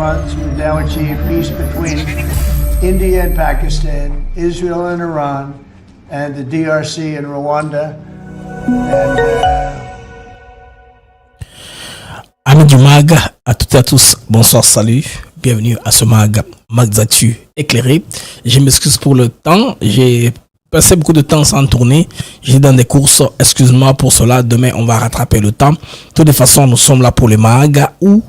months, we've now achieved peace between India and Pakistan, Israel and Iran, and the DRC and Rwanda. Amis du MAG, à toutes et à tous, bonsoir, salut, bienvenue à ce MAG d'actu éclairé. Je m'excuse pour le temps, j'ai passé beaucoup de temps sans tourner, j'étais dans des courses, excuse-moi pour cela, demain on va rattraper le temps. De toute façon, nous sommes là pour le MAG où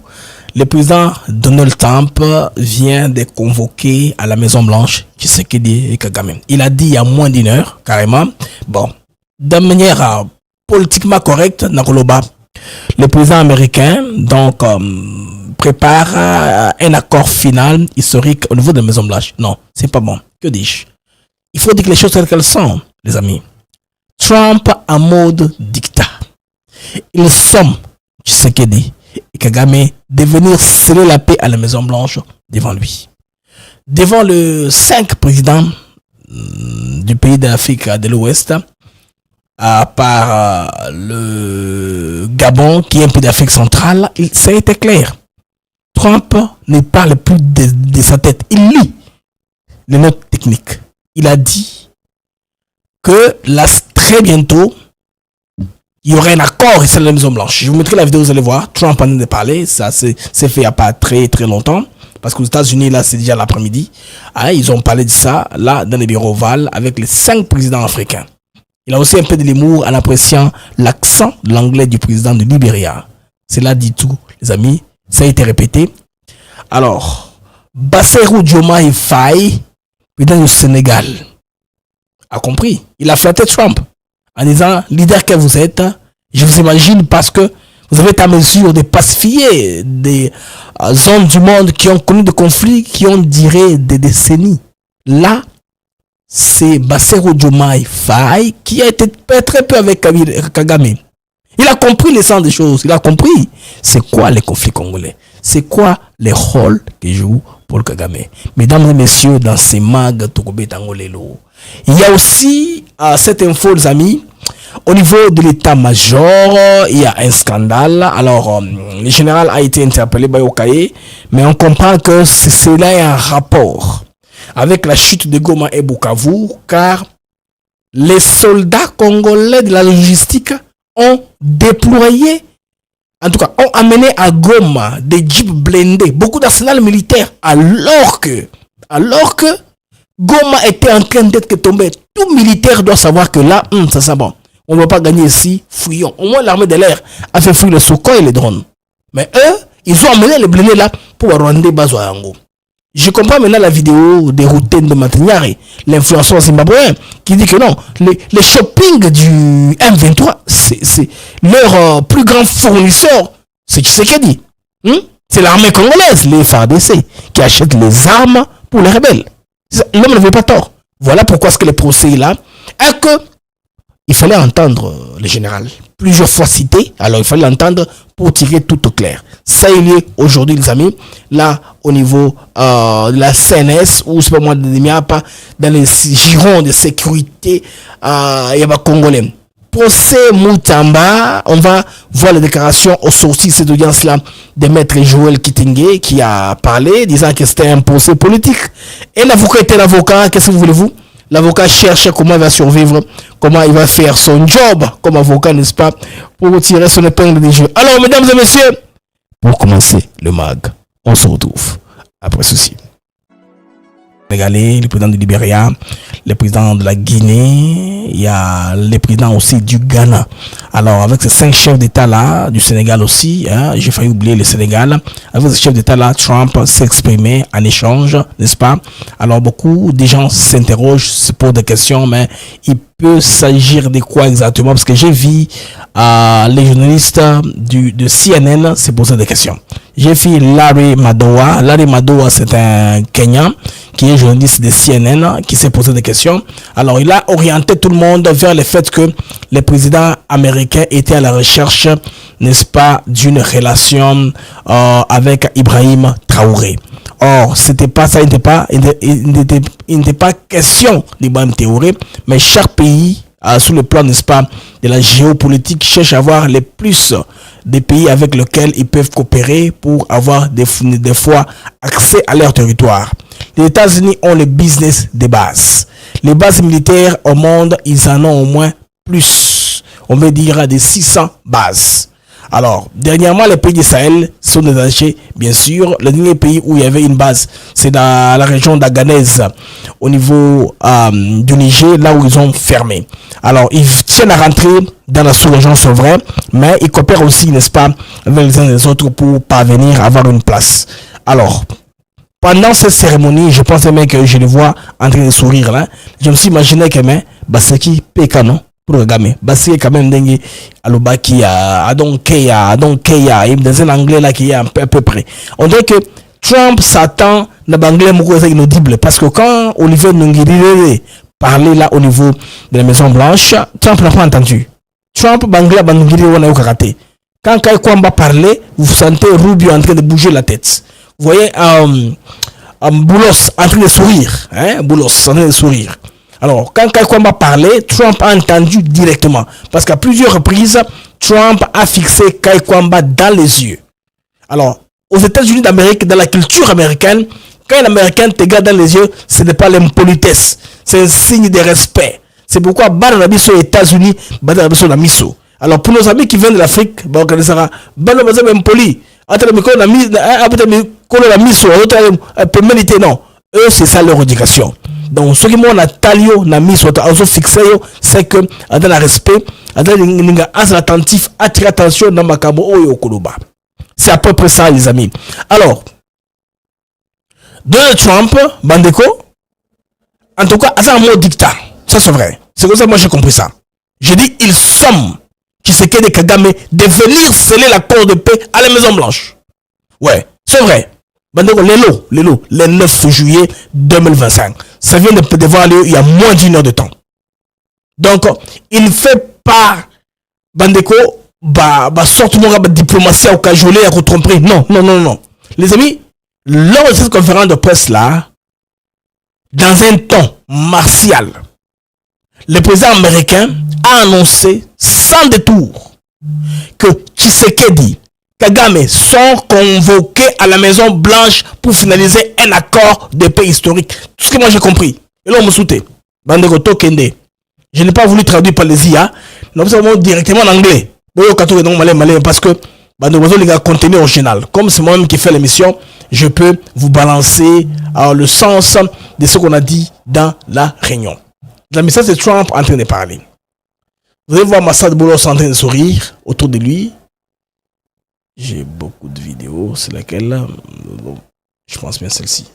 le président Donald Trump vient de convoquer à la Maison Blanche Tshisekedi et Kagame. Il a dit il y a moins d'une heure, carrément, bon, de manière politiquement correcte, Nakoloba, le président américain donc prépare un accord final historique au niveau de la Maison Blanche. Non, c'est pas bon. Que dis-je? Il faut dire que les choses telles qu'elles sont, les amis. Trump en mode dictat. Ils sont, Tshisekedi et Kagame, de venir sceller la paix à la Maison Blanche devant lui. Devant les 5 présidents du pays d'Afrique de l'Ouest, à part le Gabon, qui est un pays d'Afrique centrale, ça a été clair. Trump ne parle plus de sa tête. Il lit les notes techniques. Il a dit que là, très bientôt, il y aurait un accord ici à la Maison Blanche. Je vous mettrai la vidéo, vous allez voir. Trump en a parlé. Ça c'est fait il n'y a pas très très longtemps. Parce qu'aux États-Unis, là, c'est déjà l'après-midi. Ah, ils ont parlé de ça, là, dans les bureaux ovales, avec les 5 présidents africains. Il a aussi un peu de l'humour en appréciant l'accent de l'anglais du président de Libéria. Cela dit tout, les amis. Ça a été répété. Alors, Bassirou Diomaye Faye, président du Sénégal, a compris. Il a flatté Trump en disant, leader que vous êtes, je vous imagine parce que vous avez à mesure de pacifier des zones du monde qui ont connu des conflits qui ont duré des décennies. Là, c'est Bassirou Diomaye Faye qui a été très peu avec Kagame. Il a compris le sens des choses. Il a compris c'est quoi les conflits congolais. C'est quoi les rôles que joue Paul Kagame. Mesdames et messieurs, dans ces mags Tokobe Tangolelo, il y a aussi cette info, les amis. Au niveau de l'état-major, il y a un scandale. Alors, le général a été interpellé par Okaye, mais on comprend que cela est un rapport avec la chute de Goma et Bukavu, car les soldats congolais de la logistique ont déployé, en tout cas, ont amené à Goma des jeeps blindés, beaucoup d'arsenal militaire, alors que Goma était en train d'être tombé. Tout militaire doit savoir que là, ça c'est bon. On ne va pas gagner ici, fouillons. Au moins, l'armée de l'air a fait fouiller les Sukhoi et les drones. Mais eux, ils ont amené les blindés là pour rendre Bazo à Yango. Je comprends maintenant la vidéo des routines de Matignari, l'influenceur zimbabwéen, qui dit que non, les shopping du M23, c'est leur plus grand fournisseur, c'est Tshisekedi. C'est l'armée congolaise, les FARDC, qui achètent les armes pour les rebelles. L'homme ne veut pas tort. Voilà pourquoi ce que le procès est là. Et que il fallait entendre le général plusieurs fois cité, alors il fallait l'entendre pour tirer tout au clair. Ça il est aujourd'hui, les amis, là au niveau de la CNS, ou c'est pas moi dans les girons de sécurité, il y a pas congolais. Procès Moutamba, on va voir les déclarations au sorti de cette audience-là de maître Joël Kitingue qui a parlé, disant que c'était un procès politique. Et l'avocat était l'avocat, qu'est-ce que vous voulez-vous? L'avocat cherche comment il va survivre, comment il va faire son job comme avocat, n'est-ce pas, pour tirer son épingle du jeu. Alors, mesdames et messieurs, pour commencer le MAG, on se retrouve après ceci. Le président de Libéria, le président de la Guinée, il y a le président aussi du Ghana. Alors, avec ces 5 chefs d'État là, du Sénégal aussi, j'ai failli oublier le Sénégal, avec ces chefs d'État là, Trump s'est exprimé en échange, n'est-ce pas? Alors, beaucoup de gens s'interrogent, se posent des questions, mais il peut s'agir de quoi exactement? Parce que j'ai vu les journalistes de CNN se poser des questions. J'ai vu Larry Madowo. Larry Madowo, c'est un Kenyan qui est journaliste de CNN qui s'est posé des questions. Alors, il a orienté tout le monde vers le fait que les présidents américains étaient à la recherche, n'est-ce pas, d'une relation avec Ibrahim Traoré. Or, c'était pas ça, il n'était pas question d'Ibrahim Traoré, mais chaque pays sur le plan, n'est-ce pas, de la géopolitique, cherchent à avoir les plus des pays avec lesquels ils peuvent coopérer pour avoir des fois accès à leur territoire. Les États-Unis ont le business des bases. Les bases militaires au monde, ils en ont au moins plus. On veut dire des 600 bases. Alors, dernièrement, les pays du Sahel sont détachés, bien sûr. Le dernier pays où il y avait une base, c'est dans la région d'Agadez, au niveau du Niger, là où ils ont fermé. Alors, ils tiennent à rentrer dans la sous-région, c'est vrai, mais ils coopèrent aussi, n'est-ce pas, avec les uns et les autres pour parvenir à avoir une place. Alors, pendant cette cérémonie, je pense même que je les vois en train de sourire là. Je me suis imaginé que c'est qui Pécano pour regarder. C'est quand même dingue. Aloba qui a dans un anglais là qui est à peu près. On dirait que Trump s'attend dans l'anglais inaudible parce que quand Olivier Nungiri parlait là au niveau de la Maison Blanche, Trump n'a pas entendu. Trump banglais Nungiri on a eu karaté. Quand Kai Kwamba parlait, vous sentez Rubio en train de bouger la tête. Vous voyez Boulos en train de sourire, Boulos en train de sourire. Alors, quand Kai Kwamba parlait, Trump a entendu directement. Parce qu'à plusieurs reprises, Trump a fixé Kai Kwamba dans les yeux. Alors, aux États-Unis d'Amérique, dans la culture américaine, quand un Américain te regarde dans les yeux, ce n'est pas l'impolitesse. C'est un signe de respect. C'est pourquoi Barnabiso aux États-Unis, Barnabiso la miso. Alors, pour nos amis qui viennent de l'Afrique, Barnabiso est impoli. Non, eux c'est ça leur éducation. Donc ce qui m'ont talio na mis fixé, c'est que dans le respect, dans l'attentif, attirer attention dans ma cabo au Koloba. C'est à peu près ça les amis. Alors Donald Trump, Bandeko, en tout cas, c'est un mot dictat. Ça c'est vrai. C'est comme ça que moi j'ai compris ça. J'ai dit ils sont Tshisekedi Kagame de venir sceller l'accord de paix à la Maison Blanche. Ouais, c'est vrai. Le 9 juillet 2025. Ça vient de devoir lieu il y a moins d'une heure de temps. Donc, il ne fait pas Bandeko, sorte de diplomatie au cajolé à tromperie. Non. Les amis, lors de cette conférence de presse là, dans un ton martial, le président américain a annoncé sans détour que Tshisekedi Kagame sont convoqués à la Maison Blanche pour finaliser un accord de paix historique. Tout ce que moi j'ai compris. Et là on me souhaite. Je n'ai pas voulu traduire par les IA. Nous avons directement en anglais. Parce que les gars contenu original. Comme c'est moi-même qui fais l'émission, je peux vous balancer le sens de ce qu'on a dit dans la réunion. La message de Trump en train de parler. Vous allez voir Massad Boulos en train de sourire autour de lui. J'ai beaucoup de vidéos, c'est laquelle je pense bien celle-ci.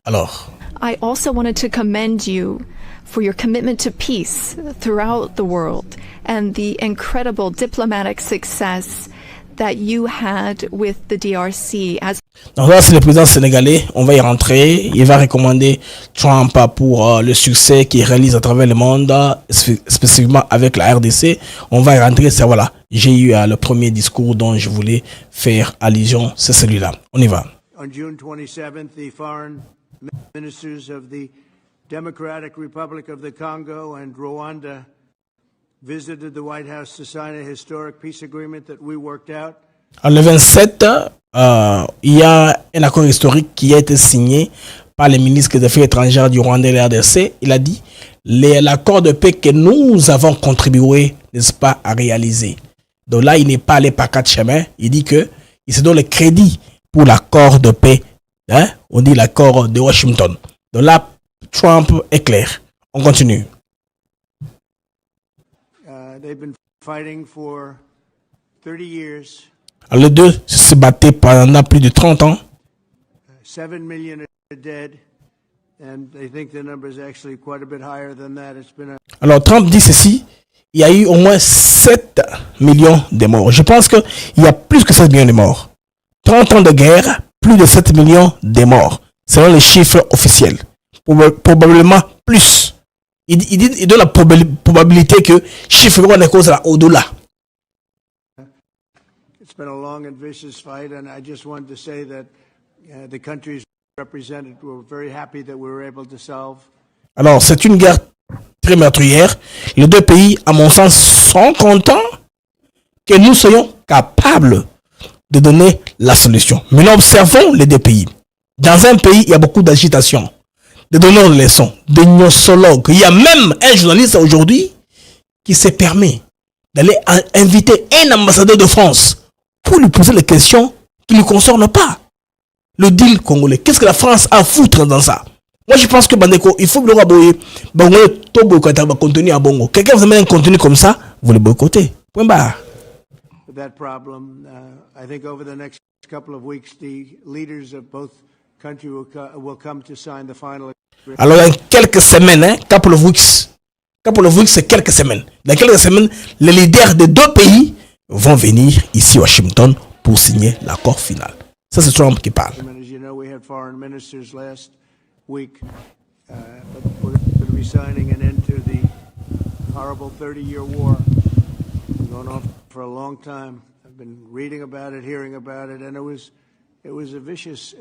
Alors. I also wanted to commend you for your commitment to peace throughout the world and the incredible diplomatic success that you had with the DRC as. Donc là, c'est le président sénégalais. On va y rentrer. Il va recommander Trump pour le succès qu'il réalise à travers le monde, spécifiquement avec la RDC. On va y rentrer. C'est voilà. J'ai eu le premier discours dont je voulais faire allusion. C'est celui-là. On y va. On June 27th, the foreign ministers of the Democratic Republic of the Congo and Rwanda visited the White House to sign a historic peace agreement that we worked out. Le 27, il y a un accord historique qui a été signé par le ministre des Affaires étrangères du Rwanda et de la RDC. Il a dit l'accord de paix que nous avons contribué, n'est-ce pas, à réaliser. Donc là, il n'est pas allé par quatre chemins. Il dit que il se donne le crédit pour l'accord de paix. On dit l'accord de Washington. Donc là, Trump est clair. On continue. They've been fighting for 30 years. Alors, les deux se battaient pendant plus de 30 ans. 7 million are dead, and they think the number is actually quite a bit higher than that. It's been Alors, Trump dit ceci, il y a eu au moins 7 millions de morts. Je pense qu'il y a plus que 7 millions de morts. 30 ans de guerre, plus de 7 millions de morts, selon les chiffres officiels. Probablement plus. Il donne la probabilité que chiffre est cause au-delà. It's been a long and vicious fight, and I just wanted to say that the countries represented were very happy that we were able to solve. Alors, c'est une guerre très meurtrière. Les deux pays, à mon sens, sont contents que nous soyons capables de donner la solution. Mais nous observons les deux pays. Dans un pays, il y a beaucoup d'agitation, de donneurs de leçons, de gnosologues. Il y a même un journaliste aujourd'hui qui se permet d'aller inviter un ambassadeur de France pour lui poser les questions qui ne lui concernent pas. Le deal congolais, qu'est-ce que la France a à foutre dans ça? Moi, je pense que Bandeko, il faut que le contenu à Bongo. Quelqu'un vous amène un contenu comme ça, vous le boycottez. Point barre. That problem, I think over the next couple of weeks, the leaders of both countries will come to sign the final agreement. Alors, dans quelques semaines, couple of weeks, c'est quelques semaines. Dans quelques semaines, les leaders des deux pays vont venir ici à Washington pour signer l'accord final. Ça, c'est Trump qui parle. As you know, we had foreign ministers last week, but we're going to be signing an end to the horrible 30-year war. Going on for a long time. I've been reading about it, hearing about it, and it was a vicious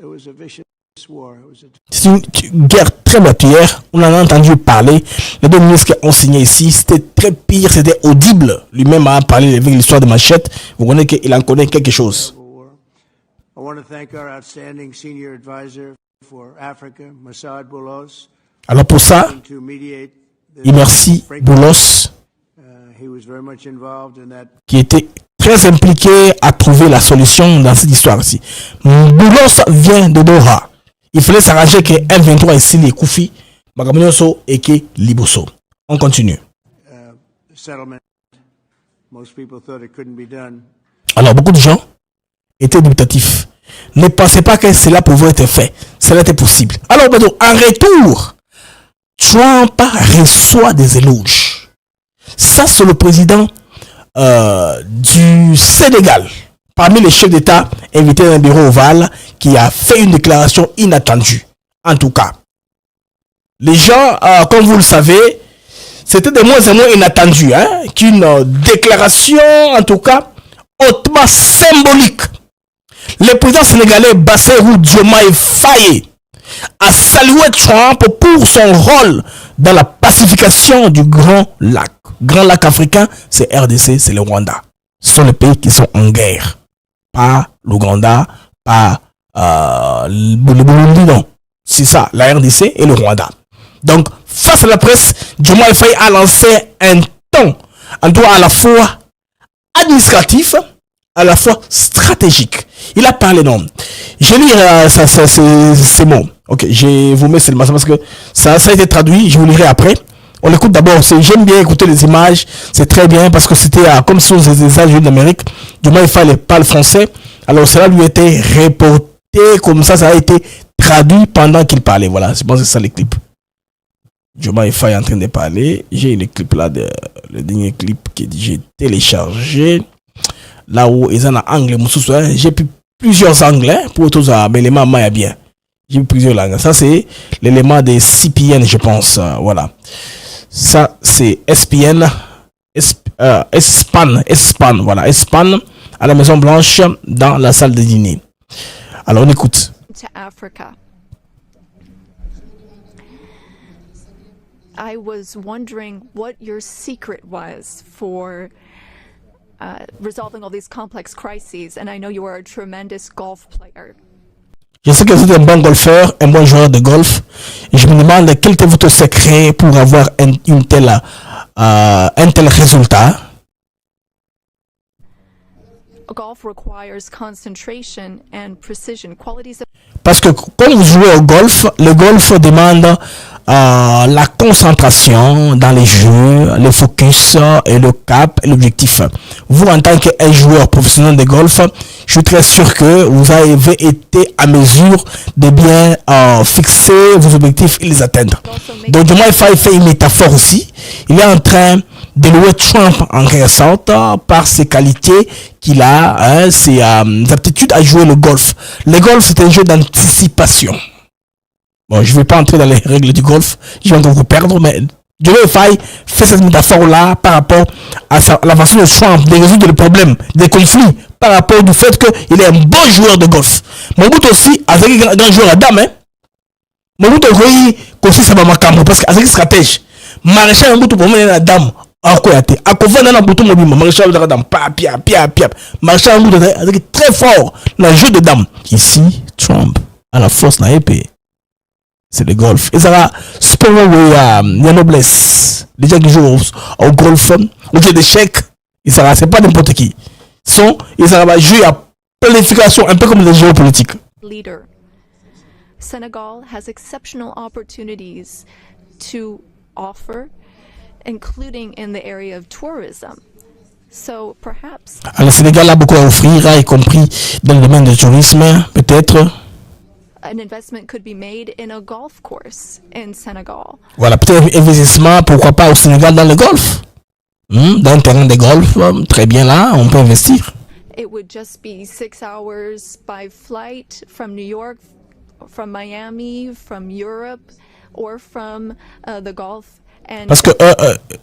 war. C'est une guerre très meurtrière. On en a entendu parler. Les deux ministres qui ont signé ici, c'était très pire, c'était audible. Lui-même a parlé avec l'histoire de Machette. Vous connaissez qu'il en connaît quelque chose. I want to thank our outstanding senior advisor for Africa, Massad Boulos. Alors pour ça, To mediate il remercie Boulos, he was very much involved in that. qui était très impliqué à trouver la solution dans cette histoire-ci. Boulos vient de Doha. Il fallait s'arranger que M23 ici, les Koufi, Magamonioso et que Liboso. On continue. Settlement. Most people thought it couldn't be done. Alors beaucoup de gens étaient dubitatifs. Ne pensez pas que cela pouvait être fait. Cela était possible. Alors, en retour, Trump reçoit des éloges. Ça, c'est le président du Sénégal, parmi les chefs d'État invités dans un bureau ovale, qui a fait une déclaration inattendue. En tout cas, les gens, comme vous le savez, c'était de moins en moins inattendu qu'une déclaration, en tout cas, hautement symbolique. Le président sénégalais Bassirou Diomaye Faye a salué Trump pour son rôle dans la pacification du Grand Lac. Grand Lac africain, c'est RDC, c'est le Rwanda. Ce sont les pays qui sont en guerre. Pas l'Ouganda, pas le Burundi, non. C'est ça, la RDC et le Rwanda. Donc, face à la presse, Diomaye Faye a lancé un ton, un droit à la fois administratif, à la fois stratégique. Il a parlé, non. Je lis ces mots. Ok, je vous mets seulement ça parce que ça a été traduit. Je vous lirai après. On l'écoute d'abord. J'aime bien écouter les images. C'est très bien parce que c'était comme si on faisait des États-Unis d'Amérique. Du moins, il fallait parler français. Alors, cela lui était reporté comme ça. Ça a été traduit pendant qu'il parlait. Voilà, je pense que c'est ça les clips. Diomaye Faye est en train de parler. J'ai le clip là, le dernier clip que j'ai téléchargé. Là où ils ont en anglais, j'ai pris plusieurs anglais pour tous mais l'élément m'a bien. J'ai pris plusieurs langues. Ça, c'est l'élément des CPN, je pense. Voilà. Ça, c'est SPN. Espan. Voilà. Espan à la Maison Blanche dans la salle de dîner. Alors, on écoute. To Africa. I was wondering what your secret was for resolving all these complex crises, and I know you are a tremendous golf player. Je sais que vous êtes un bon golfeur, un bon joueur de golf. Et je me demande quel était votre secret pour avoir un tel résultat. Golf requires concentration and precision, qualities of Parce que quand vous jouez au golf, le golf demande la concentration dans les jeux, le focus et le cap et l'objectif. Vous, en tant qu'un joueur professionnel de golf, je suis très sûr que vous avez été à mesure de bien fixer vos objectifs et les atteindre. Donc, Diomaye Faye fait une métaphore aussi. Il est en train de louer Trump en quelque sorte par ses qualités qu'il a, ses aptitudes à jouer le golf. Le golf, c'est un jeu d'anticipation. Bon, je ne vais pas entrer dans les règles du golf, je vais encore vous perdre, mais Diomaye Faye fait cette métaphore-là par rapport à la façon de Trump de résoudre les problèmes, des conflits, par rapport au fait qu'il est un bon joueur de golf. Mon but aussi, avec un grand joueur à dame, Mobutu okoyi kosisa bamakambo parce que azaki stratège maréchal Mobutu pomene na dame akoya te akovanda na butu mobimba maréchal azaka dame pia maréchal Mobutu azaki très fort na jeu de dame. Ici Trump a la force na épée, c'est le golf. Et ça va sport où la noblesse, les gens qui jouent au golf, au jeu d'échecs, et ça c'est pas n'importe qui. Et ça va jouer à planification un peu comme les géopolitiques. Leader. Senegal has exceptional opportunities to offer, including in the area of tourism. So perhaps. Le Sénégal a beaucoup à offrir, y compris dans le domaine du tourisme, peut-être. An investment could be made in a golf course in Senegal. Voilà, peut-être investissement, pourquoi pas au Sénégal dans le golf. Dans un terrain de golf, très bien là, on peut investir. It would just be 6 hours by flight from New York, from Miami, from Europe, or from the Gulf. And parce que,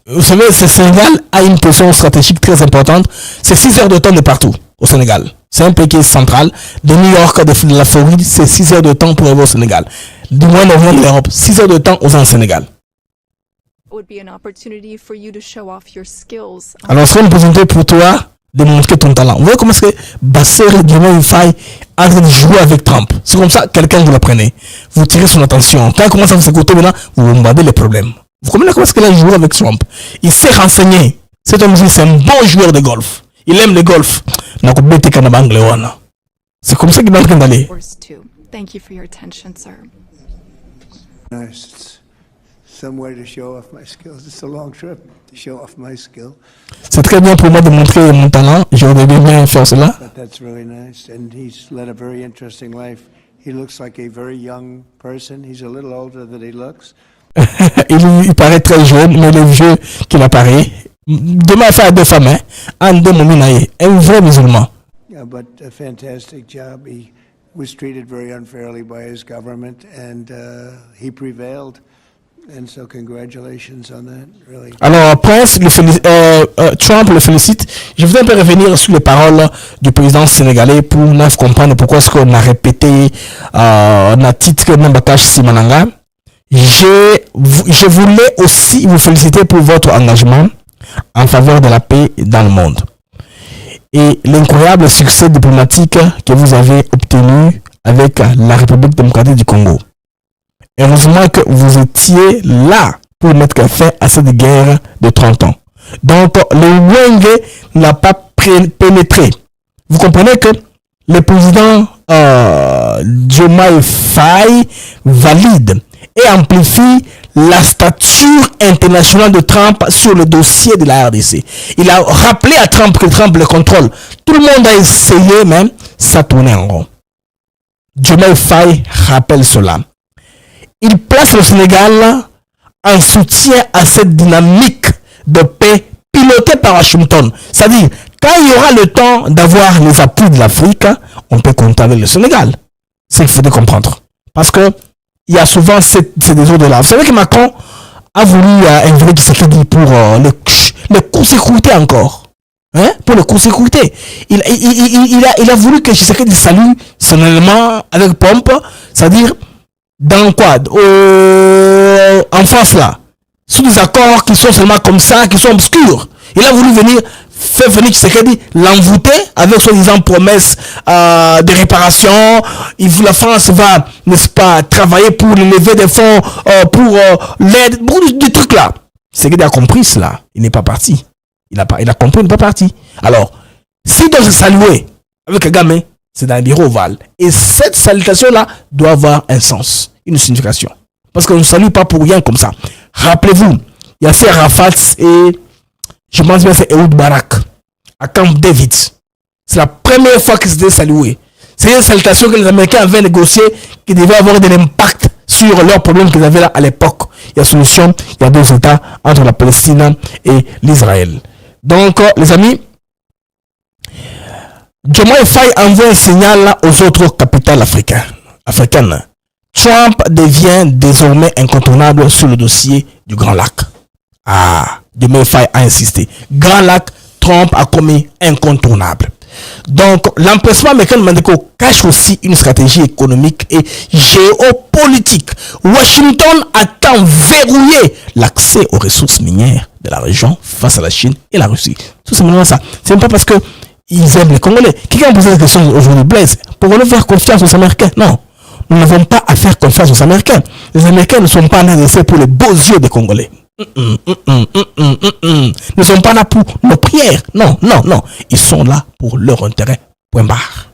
vous savez, le Sénégal a une position stratégique très importante. C'est 6 heures de temps de partout au Sénégal. C'est un pays qui est central. De New York, de la Floride, c'est 6 heures de temps pour arriver au Sénégal. Du Moyen-Orient de l'Europe, 6 heures de temps au Sénégal. would be an opportunity for you to show off your skills. Alors, c'est une opportunité pour toi de montrer ton talent. Vous voyez comment est-ce que Basseur et Diomaye Faye en train de jouer avec Trump. C'est comme ça, quelqu'un vous l'apprenez. Vous tirez son attention. Quand il commence à vous écouter maintenant, vous bombardez les problèmes. Vous comprenez comment est-ce qu'il a joué avec Trump? Il s'est renseigné. Cet homme, c'est un bon joueur de golf. Il aime le golf. C'est comme ça qu'il est en train d'aller. Thank you for your attention, sir. Nice. It's some way to show off my skills. It's a long trip to show off my skill. C'est très bien pour moi de montrer mon talent. J'aurais bien faire cela. But that's really nice. And he's led a very interesting life. He looks like a very young person. He's a little older than he looks. Il paraît très jeune, mais il est vieux qu'il apparaît. Demain, il fait 2 femmes, hein. Un vrai musulman. Yeah, but a fantastic job. He was treated very unfairly by his government, and he prevailed. And so congratulations on that, really. Alors, Prince, Trump le félicite. Je voudrais un peu revenir sur les paroles du président sénégalais pour nous comprendre pourquoi est-ce qu'on a répété na titre Nambakash Simananga. Je voulais aussi vous féliciter pour votre engagement en faveur de la paix dans le monde et l'incroyable succès diplomatique que vous avez obtenu avec la République démocratique du Congo. Heureusement que vous étiez là pour mettre fin à cette guerre de 30 ans. Donc, le Wenge n'a pas pénétré. Vous comprenez que le président Diomaye Faye valide et amplifie la stature internationale de Trump sur le dossier de la RDC. Il a rappelé à Trump que Trump le contrôle. Tout le monde a essayé, même, ça tournait en rond. Diomaye Faye rappelle cela. Il place le Sénégal en soutien à cette dynamique de paix pilotée par Washington. C'est-à-dire, quand il y aura le temps d'avoir les appuis de l'Afrique, on peut compter avec le Sénégal. C'est qu'il faut comprendre. Parce que il y a souvent ces désordres-là. Vous savez que Macron a voulu inviter Tshisekedi pour les court-circuiter encore. Hein? Pour le court-circuiter. Il a voulu que Tshisekedi salue son élément avec pompe, c'est-à-dire dans quoi en France là, sous des accords qui sont seulement comme ça, qui sont obscurs. Il a voulu faire venir Tshisekedi l'envoûter avec soi-disant promesses de réparation. La France va, n'est-ce pas, travailler pour lever des fonds pour l'aide, beaucoup de trucs là. Tshisekedi a compris cela. Il n'est pas parti. Il a compris, il n'est pas parti. Alors, s'il doit se saluer avec Kagame, c'est dans le bureau ovale. Et cette salutation-là doit avoir un sens, une signification. Parce qu'on ne salue pas pour rien comme ça. Rappelez-vous, Yasser Arafat et je pense que c'est Ehud Barak à Camp David. C'est la première fois qu'ils s'étaient salués. C'est une salutation que les Américains avaient négociée qui devait avoir de l'impact sur leurs problèmes qu'ils avaient là à l'époque. Il y a solution, il y a 2 États entre la Palestine et l'Israël. Donc, les amis, Diomaye Faye envoie un signal aux autres capitales africaines. Trump devient désormais incontournable sur le dossier du Grand Lac. Diomaye Faye a insisté. Grand Lac, Trump a commis incontournable. Donc, l'empressement américain de Mandeko cache aussi une stratégie économique et géopolitique. Washington attend verrouiller l'accès aux ressources minières de la région face à la Chine et la Russie. Tout simplement ça. C'est même pas parce que ils aiment les Congolais. Quelqu'un a posé la question aujourd'hui, Blaise, pour nous faire confiance aux Américains? Non. Nous n'avons pas à faire confiance aux Américains. Les Américains ne sont pas en RDC pour les beaux yeux des Congolais. Ne sont pas là pour nos prières. Non. Ils sont là pour leur intérêt. Point barre.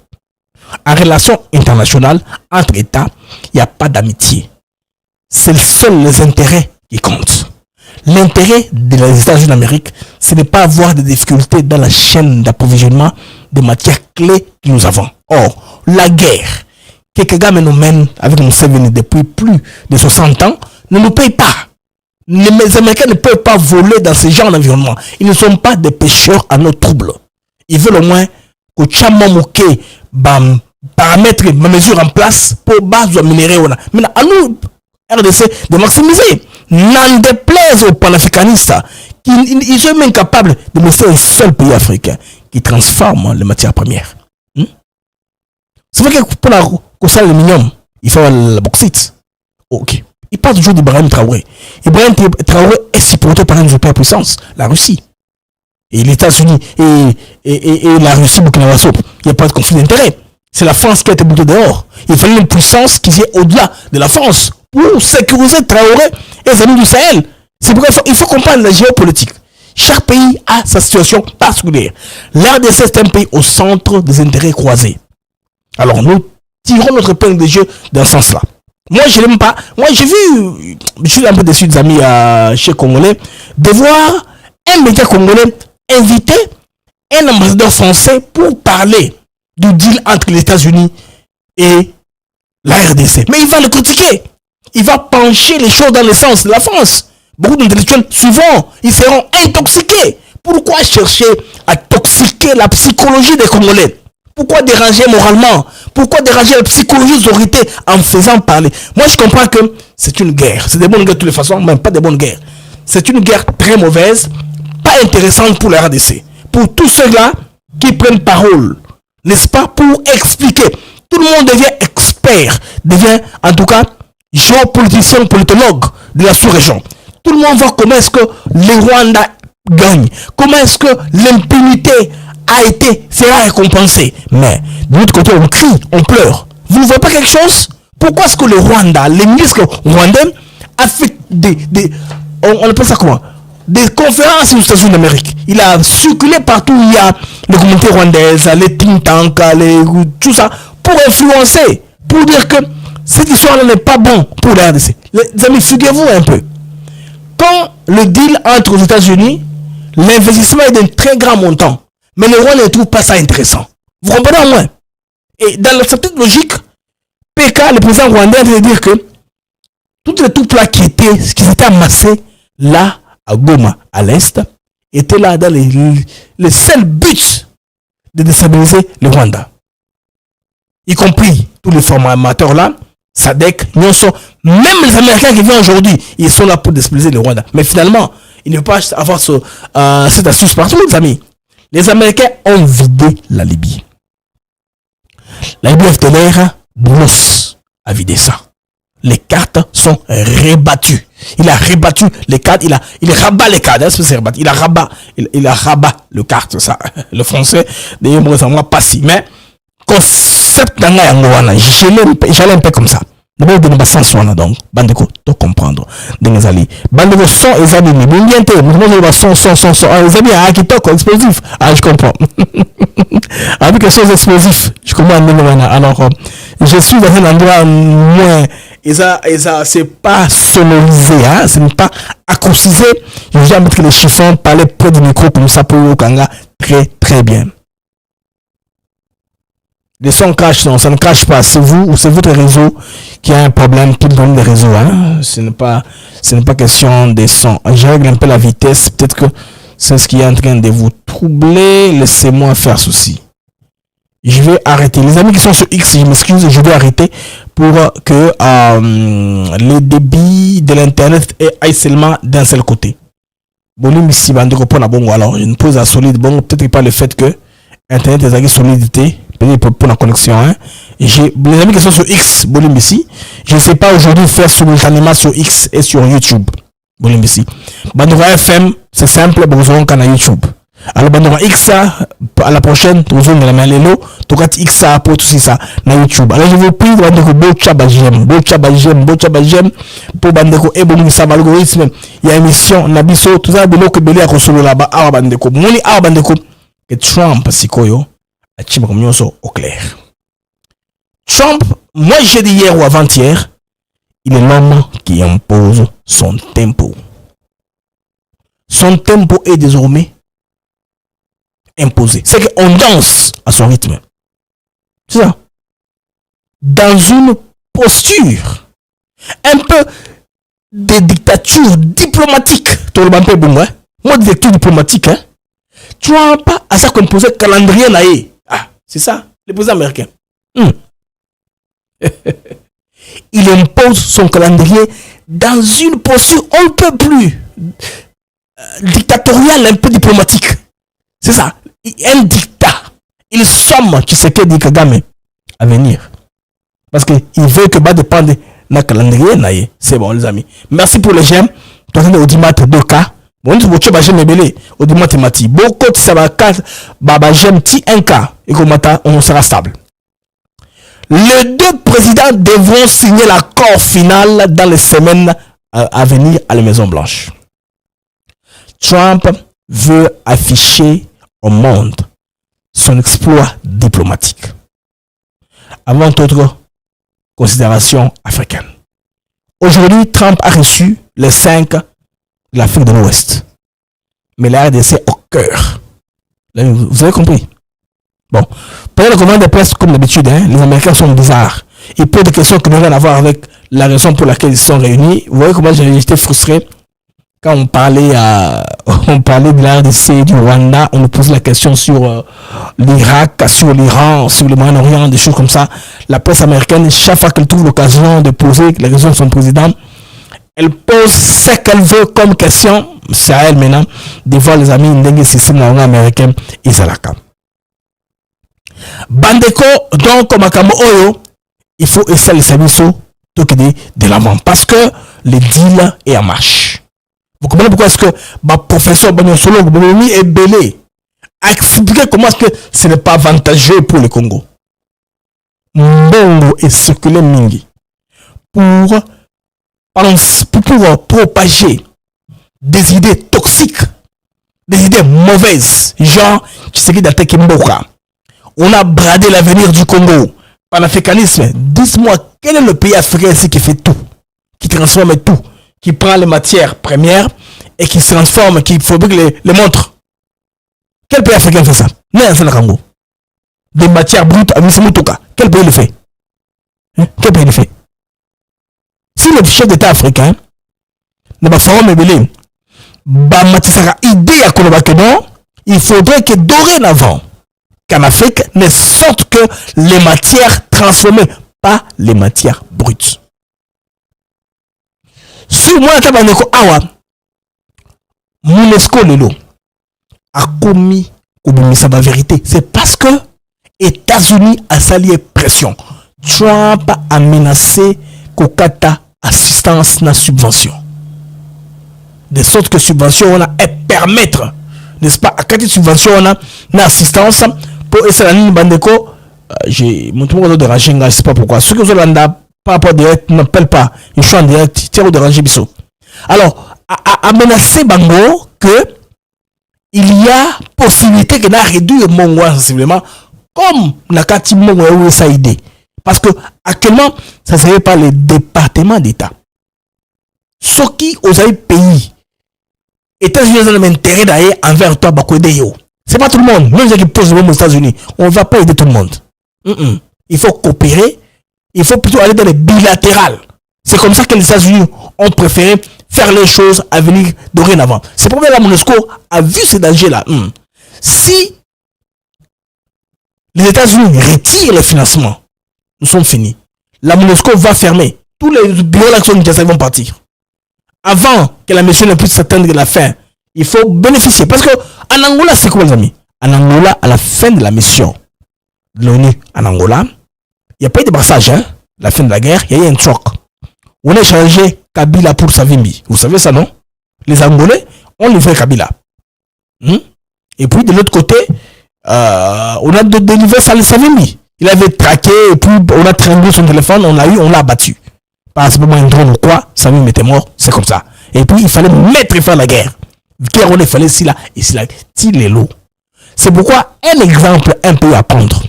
En relation internationale, entre États, il n'y a pas d'amitié. C'est seuls les intérêts qui comptent. L'intérêt des États-Unis d'Amérique, ce n'est pas avoir des difficultés dans la chaîne d'approvisionnement des matières clés que nous avons. Or, la guerre que Kagame nous mène avec Museveni depuis plus de 60 ans ne nous paye pas. Les Américains ne peuvent pas voler dans ce genre d'environnement. Ils ne sont pas des pêcheurs à nos troubles. Ils veulent au moins que Tchamamouke paramètres, mesures en place pour base de minerais. Maintenant, à nous, RDC, de maximiser. N'en déplaise aux panafricanistes, ils sont même capables de laisser un seul pays africain qui transforme les matières premières. C'est vrai que pour la l'aluminium, il faut la bauxite. Ok. Il parle toujours d'Ibrahim Traoré. Ibrahim Traoré est supporté par une superpuissance, la Russie. Et les États-Unis et la Russie, Burkina Faso, il n'y a pas de conflit d'intérêt. C'est la France qui a été boutée dehors. Il fallait une puissance qui est au-delà de la France pour sécuriser Traoré et les amis du Sahel. C'est pourquoi il faut comprendre la géopolitique. Chaque pays a sa situation particulière. L'RDC c'est un pays au centre des intérêts croisés. Alors nous tirons notre épingle de jeu dans ce sens-là. Moi je n'aime pas. Moi j'ai vu, je suis un peu déçu des amis chez Congolais, de voir un média congolais inviter un ambassadeur français pour parler du deal entre les États-Unis et la RDC. Mais il va le critiquer. Il va pencher les choses dans le sens de la France. Beaucoup d'intellectuels, souvent, ils seront intoxiqués. Pourquoi chercher à toxiquer la psychologie des Congolais? Pourquoi déranger moralement? Pourquoi déranger la psychologie des autorités en faisant parler? Moi, je comprends que c'est une guerre. C'est des bonnes guerres de toutes les façons, même pas des bonnes guerres. C'est une guerre très mauvaise, pas intéressante pour la RDC. Pour tous ceux-là qui prennent parole, n'est-ce pas, pour expliquer. Tout le monde devient expert, devient en tout cas géopoliticien, politologue de la sous-région. Tout le monde voit comment est-ce que le Rwanda gagne, comment est-ce que l'impunité sera récompensée. Mais de l'autre côté, on crie, on pleure. Vous ne voyez pas quelque chose? Pourquoi est-ce que le Rwanda, les ministres rwandais, a fait on appelle ça comment? Des conférences aux États-Unis d'Amérique. Il a circulé partout où il y a les communautés rwandaises, les think tanks, tout ça, pour influencer, pour dire que cette histoire-là n'est pas bon pour la RDC. Les amis, figurez-vous un peu. Quand le deal entre les États-Unis, l'investissement est d'un très grand montant, mais le Rwanda ne trouve pas ça intéressant. Vous comprenez au moins? Et dans cette petite logique, PK, le président rwandais, a dire que toutes les troupes-là qui s'étaient amassées là, à Goma, à l'est, étaient là dans les seuls buts de déstabiliser le Rwanda. Y compris tous les formateurs là, SADC, Nyonso, même les Américains qui viennent aujourd'hui, ils sont là pour déstabiliser le Rwanda. Mais finalement, il ne peut pas avoir cette astuce partout, les amis. Les Américains ont vidé la Libye. La Libye FDLR, Boulos a vidé ça. Les cartes sont rebattues. Il a rebattu les cartes, il rabat les cartes. Il a rabat le carte, ça. Le français, d'ailleurs, moi, pas si. Mais, concept d'un gars, j'allais un peu comme ça. D'abord, de ne sens donc, bandeko, tout comprendre. Des alliés. Bandeko, son, les amis, mais bien te, nous, son, les amis, à qui toque, explosif. Ah, je comprends. Avec quelque chose d'explosif, je comprends. Alors, je suis dans un endroit moins, et ça, c'est pas sonorisé, hein, c'est pas acoustisé. Je vais mettre les chiffons, parler près du micro comme ça pour le Kanga. Très, très bien. Les sons crachent, non, ça ne crache pas. C'est vous ou c'est votre réseau qui a un problème qui donne des réseaux. Hein? Ce n'est pas question des sons. Je règle un peu la vitesse. Peut-être que c'est ce qui est en train de vous troubler. Laissez-moi faire ceci. Je vais arrêter. Les amis qui sont sur X, je m'excuse, je vais arrêter pour que le débit de l'internet aille seulement d'un seul côté. Volume ici, alors je ne pose à solide. Bon, peut-être pas le fait que Internet est solidité, peut-être pour la connexion. Hein. Les amis qui sont sur X, Bolimbisi, je ne sais pas aujourd'hui faire simultanément sur X et sur YouTube. Bolimbisi. Bandora FM, c'est simple, vous aurez un canal YouTube. Alors Bandora X, à la prochaine, vous aurez la main Lelo, Tokat X pour tout ça, na YouTube. Alors je vous prie de Bandeko Bocha Bajem, pour Bandeko et Bolingisa l'algorithme. Il y a une émission, Nabiso, tout ça, Belo que Belé a consolé là-bas, à Bandeko. Moni à Bandeko. Que Trump, Sikoyo, a Chim comme au clair. Trump, moi j'ai dit hier ou avant-hier, il est l'homme qui impose son tempo. Son tempo est désormais imposé. C'est qu'on danse à son rythme. C'est ça. Dans une posture un peu de dictature diplomatique. Tout le monde peut bon, hein? Moi, dictature diplomatique, hein? Trump a ça composé calendrier là. Ah, c'est ça, le président américain. Il impose son calendrier dans une posture un peu plus dictatoriale, un peu diplomatique. C'est ça, un dictat. Il somme Tshisekedi Kagame à venir. Parce qu'il veut que va dépendre d'un calendrier là. C'est bon les amis. Merci pour les j'aime. Toi, tu as Audimat 2K. Bon, tu vas jamais belé au du mathématique. Beaucoup de ça va 4 baba j'aime ti 1K et comme on sera stable. Les deux présidents devront signer l'accord final dans les semaines à venir à la Maison Blanche. Trump veut afficher au monde son exploit diplomatique. Avant toute considération africaine. Aujourd'hui, Trump a reçu les 5 de l'Afrique de l'Ouest. Mais la RDC au cœur. Là, vous avez compris? Bon. Pendant la conférence de presse, comme d'habitude, hein, les Américains sont bizarres. Ils posent des questions qui n'ont rien à voir avec la raison pour laquelle ils sont réunis. Vous voyez comment j'étais frustré quand on parlait de la RDC, du Rwanda, on nous posait la question sur l'Irak, sur l'Iran, sur le Moyen-Orient, des choses comme ça. La presse américaine, chaque fois qu'elle trouve l'occasion de poser la raison de son président, elle pose ce qu'elle veut comme question. C'est à elle maintenant de voir les amis n'engue système américain et Zalaka. Bandeko, donc, comme Akamo Oyo, il faut essayer les services de l'avant parce que le deal est en marche. Vous comprenez pourquoi est-ce que ma professeur Banyosolo est belé a expliqué comment est-ce que ce n'est pas avantageux pour le Congo. Mbongo est circulé mingi pour propager des idées toxiques, des idées mauvaises, genre Tshisekedi Ateke Mboka. On a bradé l'avenir du Congo. Panafricanisme, dites-moi, quel est le pays africain ici qui fait tout, qui transforme tout, qui prend les matières premières et qui se transforme, qui fabrique les montres? Quel pays africain fait ça? Non, Congo. Des matières brutes à Moussoutoka. Quel pays le fait? Quel pays le fait? Si le chef d'État africain ne va pas me belé, idée à Kolobakedon, il faudrait que dorénavant, qu'en Afrique ne sortent que les matières transformées, pas les matières brutes. Si moi, Monesco Lelo a commis la vérité, c'est parce que États-Unis a sali pression. Trump a menacé Kokata assistance na subvention. De sorte que subvention on a permettre, n'est-ce pas, à quelle subvention on a na assistance pour essayer la ligne bandeko. J'ai mon tour de ranger, je sais pas pourquoi. Ceux qui ont pas rapport direct n'appellent pas, ils sont en direct, tiens de ranger biso. Alors, à menacer Bango que il y a possibilité que n'a réduire mon sensiblement comme la carte mon ça idée. Parce que actuellement, ça ne serait pas les départements d'État. Ce qui aux pays, États-Unis ont intérêt d'aller envers toi, Bakodeyo. C'est pas tout le monde. Même ceux qui posent le problème aux États-Unis, on ne va pas aider tout le monde. Il faut coopérer. Il faut plutôt aller dans les bilatérales. C'est comme ça que les États-Unis ont préféré faire les choses à venir dorénavant. C'est pour ça que la MONUSCO a vu ces dangers-là. Si les États-Unis retirent les financements, nous sommes finis. La MONUSCO va fermer. Tous les bureaux d'action militaire vont partir. Avant que la mission ne puisse s'atteindre de la fin, il faut bénéficier. Parce que en Angola, c'est quoi les amis? en Angola, à la fin de la mission de l'ONU en Angola, il n'y a pas eu de brassage, hein? La fin de la guerre, il y a eu un choc. On a échangé Kabila pour Savimbi. Vous savez ça, non? Les Angolais ont livré Kabila. Et puis, de l'autre côté, on a délivré Savimbi. Il avait traqué, et puis on a tringlé son téléphone, on l'a abattu. Pas simplement un drone ou quoi, Savimbi était mort, c'est comme ça. Et puis, il fallait mettre fin à la guerre. Il fallait Sila et Sila Tilelo. C'est pourquoi un exemple un peu à prendre.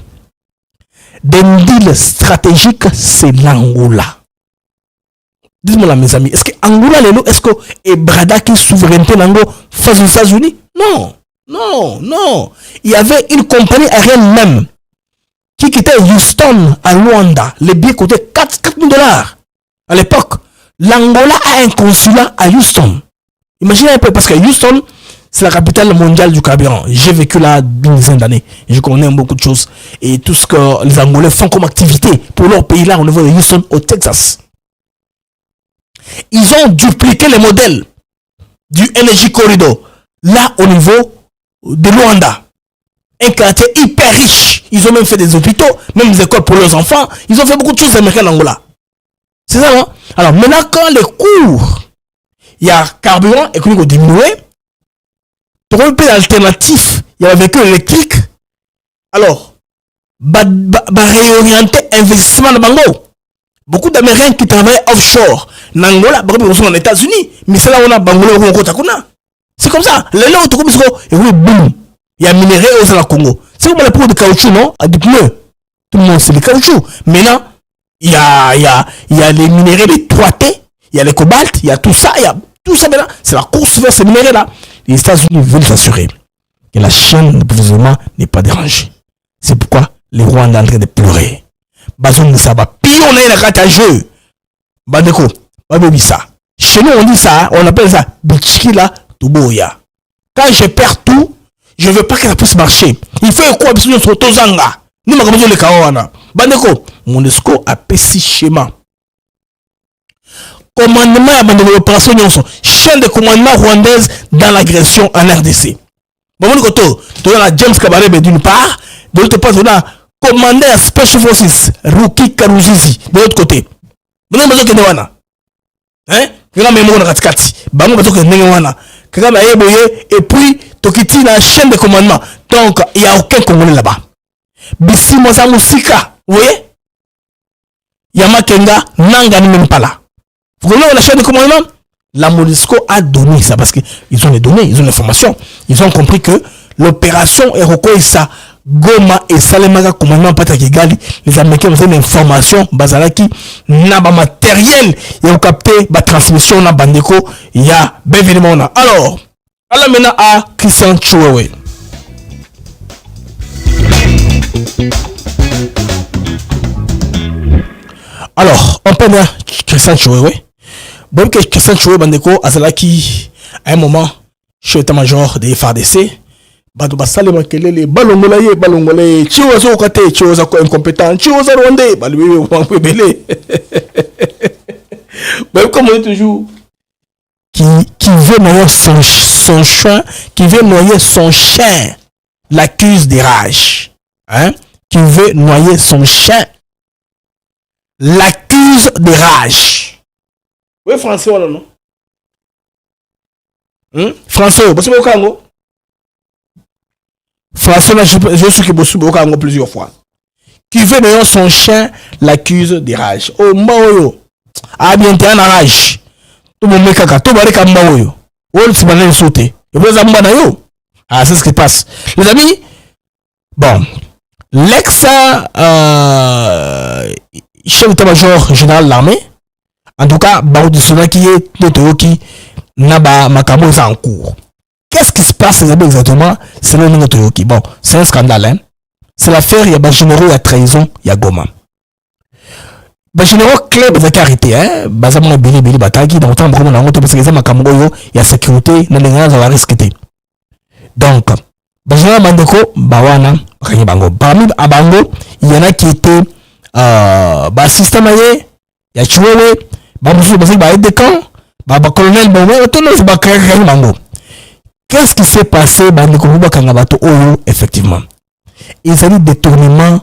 Des deals stratégiques, c'est l'Angola. Dites-moi là, mes amis, est-ce que Angola, est-ce que Ebrada qui souveraineté l'Ango face aux États-Unis? Non, non, non. Il y avait une compagnie aérienne même qui quittait Houston à Luanda. Les billets coûtaient 4 000 $. À l'époque, l'Angola a un consulat à Houston. Imaginez un peu, parce que Houston, c'est la capitale mondiale du carburant. J'ai vécu là une dizaine d'années. Je connais beaucoup de choses. Et tout ce que les Angolais font comme activité pour leur pays là au niveau de Houston, au Texas. Ils ont dupliqué les modèles du Energy Corridor là au niveau de Luanda. Un quartier hyper riche. Ils ont même fait des hôpitaux, même des écoles pour leurs enfants. Ils ont fait beaucoup de choses américaines en Angola. C'est ça, non? Alors maintenant, quand les cours, il y a carburant économique ont diminué, tu aurais un peu d'alternatif, il y a un véhicule électrique. Alors, réorienter investissement de Bango. Beaucoup d'Américains qui travaillent offshore, Nangola, beaucoup sont aux États-Unis, mais c'est là où on a Bangola ou Kotakuna. C'est comme ça. Les lots, tout comme ça, et oui, boum. Il y a minerai au Congo. C'est comme les pots de caoutchouc, non? À du pneu. Tout le monde, c'est le caoutchouc. Maintenant, il y a les minéraux, les 3T, il y a les cobalt, il y a tout ça, maintenant. C'est la course vers ces minéraux-là. Les États-Unis veulent s'assurer que la chaîne d'approvisionnement n'est pas dérangée. C'est pourquoi les Rwandais sont en train de pleurer. Bazon ne sait pas. Pionner la carte à jeu. Bandeko, ça. Chez nous, on dit ça, on appelle ça Bichikila Tuboya. Quand je perds tout, je ne veux pas que ça puisse marcher. Il faut quoi absolument sur Tozanga. Nous m'avons besoin de Kawana. Bandeko, Monesco a pessi schéma. Commandement de l'opération chaîne de commandement rwandaise dans l'agression en RDC. Bon, tu as la James Kabarebe d'une part, de l'autre part, tu as commandé à Special Forces, Ruki Karuzizi, de l'autre côté. Vous avez besoin de Newana. Hein? Vous avez besoin de Katikati. Vous avez besoin de Newana. Et puis, Tokiti la chaîne de commandement. Donc, il n'y a aucun Congolais là-bas. Bissi Moza Moussika, vous voyez? Yamakenga, Nanga n'est même pas là. Vous connaissez la chaîne de commandement? La MONUSCO a donné ça parce qu'ils ont les données, ils ont l'information. Ils ont compris que l'opération Erokoïsa, Goma et Salemaga commandement Patakigali, les Américains ont une information, Bazalaki, n'a pas matériel, ils ont capté la transmission na Bandeko, il y a bienvenue. Alors, allons maintenant à Christian Chouewe. Alors, on peut dire Christian Chouewe. Bon, que Christian Chouewe Bandeko, Azalaki, à un moment, chez l'état-major des FARDC, Bado Basalema Kelele, Balongolaye, Chiozo Kate, Chioza incompétent, Chioza Rwandais, Baloué, Wankwe Ben, comme on dit toujours, qui veut noyer son chien, qui veut noyer son chien, l'accuse des rages. Hein? Qui veut noyer son chien, l'accuse des rages. Oui, français, voilà, non? Français, parce que au Congo. Français, je suis qui bosse au Congo plusieurs fois. Qui veut noyer son chien, l'accuse des rages. Oh, Mbaoyo. Ah, bien, t'es en rage. Tout le monde kaka, tout le monde Mbaoyo. Oh, tu vas aller sauter. Et vous avez ah, c'est ce qui passe. Les amis, bon, l'ex chef d'état-major général de l'armée, en tout cas, Baoudi Sona qui est Totoyoki, Naba Makamo est en cours. Qu'est-ce qui se passe exactement? C'est le nom de Totoyoki. Bon, c'est un scandale, hein. C'est l'affaire, il y a généraux, il y a trahison, il y a Goma. Généraux clé, il y a arrêté, hein. Bazamon Bili Bataki, dans le temps, parce que il y a sécurité, dans les gens, ça va risquer. Donc, Général Mandeko, Bawana, Bango. Parmi Abango, il y en a qui étaient système il y a Chouewe, Bamoussou, Basik, Baïd de Camp, Colonel Bomé, tout le monde, Bango. Qu'est-ce qui s'est passé bandeko bakanga bato oyo effectivement? Ils ont détournement,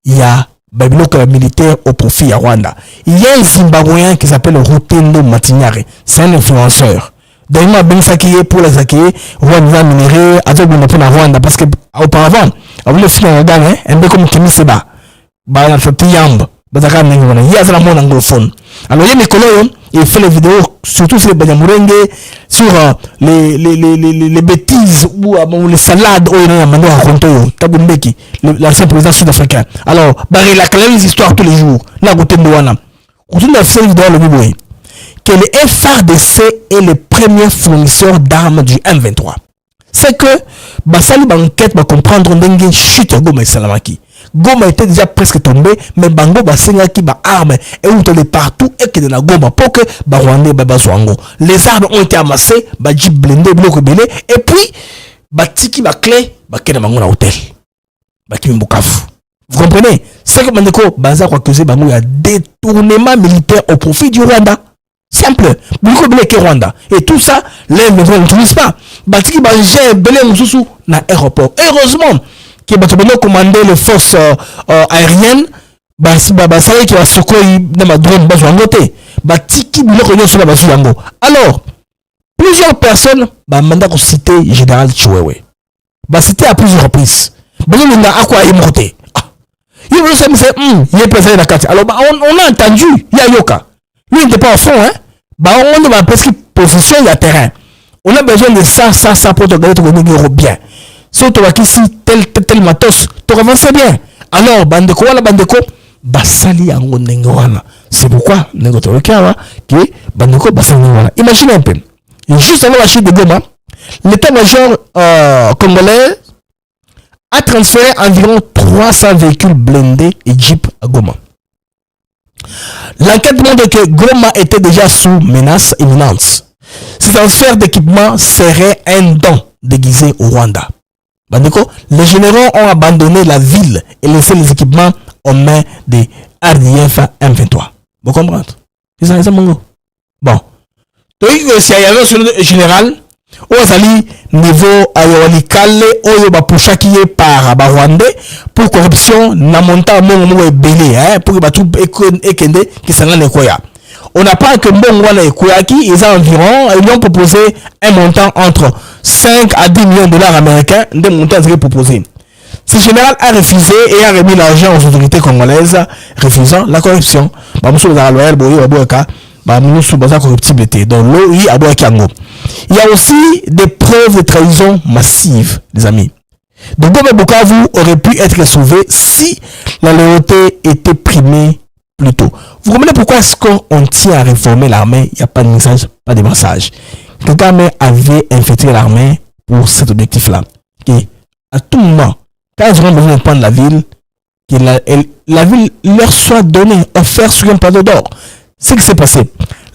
il y a Babiloko militaire au profit à Rwanda. Il y a un Zimbabwéen qui s'appelle Rutendo Matignare. C'est un influenceur. D'ailleurs, Ben Sakiye pour les acquérir, Rwanda minéré, avec le pour la Rwanda, parce que auparavant, on voulait finir un gars, un peu comme Kimi Seba, bah, on a fait Yamb, Bazaka Nengona, il y a un monde anglophone. Alors, il y a mes collègues, il fait les vidéos, surtout sur les Banyamurenge, sur les bêtises ou les salades, où il y a un mano à Ronto, Tabumbeki, l'ancien président sud-africain. Alors, bah, il a quand même des histoires tous les jours, là, Rutendo Wana. Rutendo a fait une vidéo, le Biboué, que le FARDC est le premier fournisseur d'armes du M23. C'est que Basali Banquette va comprendre que chute Goma et Salamaki. Goma était déjà presque tombé, mais Bango Basenga qui ba armes et où de partout et que de la Goma pour que Barwande Babazwango. Les armes ont été amassées, Bajib blindé, bloc belé, et puis Batiki ba clé, Bakena Mangona hôtel. Bakimi Bukavu. Vous comprenez? C'est que Bandeko Baza quoi que Bango a détournement militaire au profit du Rwanda. Simple. Beaucoup de Rwanda. Et tout ça, les ne l'utilisent pas. Batiki Bangé, Belé Moussou, na aéroport. Heureusement, que Batobeno commandait les forces aériennes, Basari qui va secourir dans ma drone, Bazwangote. Batiki Bilo sur la Bazwango. Alors, plusieurs personnes, mandat pour citer Général Chiwewe. Cité à plusieurs reprises. Belé n'a à quoi immorté. Il veut se dire, il est présent dans la carte. Alors, on a entendu, il y a Yoka. Lui, il n'était pas au fond, hein. On a presque position, il y a terrain. On a besoin de ça pour te gagner ton bien. Si tu vas ici, tel matos, tu avances bien. Alors, bandeko, wala bandeko, basali yango nengoana. C'est pourquoi, nengoto rekawa, que bandeko basali nengoana. Imaginez un peu. Juste avant la chute de Goma, l'état-major congolais a transféré environ 300 véhicules blindés et jeeps à Goma. L'enquête montre que Goma était déjà sous menace imminente. Ce transfert d'équipement serait un don déguisé au Rwanda. Bandeko, les généraux ont abandonné la ville et laissé les équipements aux mains des RDF M23. Vous comprenez? C'est ça, mon bon. Donc, si il y avait un général, Ozali niveau ayolikale oyo bapushaki ye par Rwandais pour corruption na monta mongo belé hein pour batu ekende qui s'en nekoya. On n'a pas que mbongo wana ekoyaki, ils ont proposé un montant entre 5 à 10 millions de dollars américains de montant à proposé. Ce général a refusé et a remis l'argent aux autorités congolaises, refusant la corruption. Il y a aussi des preuves de trahison massive, les amis. Donc, Goma Bukavu aurait pu être sauvé si la loyauté était primée plus tôt. Vous comprenez pourquoi est-ce qu'on tient à réformer l'armée? Il n'y a pas de message, pas de massage. Kagame avait infiltré l'armée pour cet objectif-là. Et à tout moment, quand ils auront besoin de prendre la ville, que la ville leur soit donnée, offerte sur un plateau d'or. C'est ce qui s'est passé.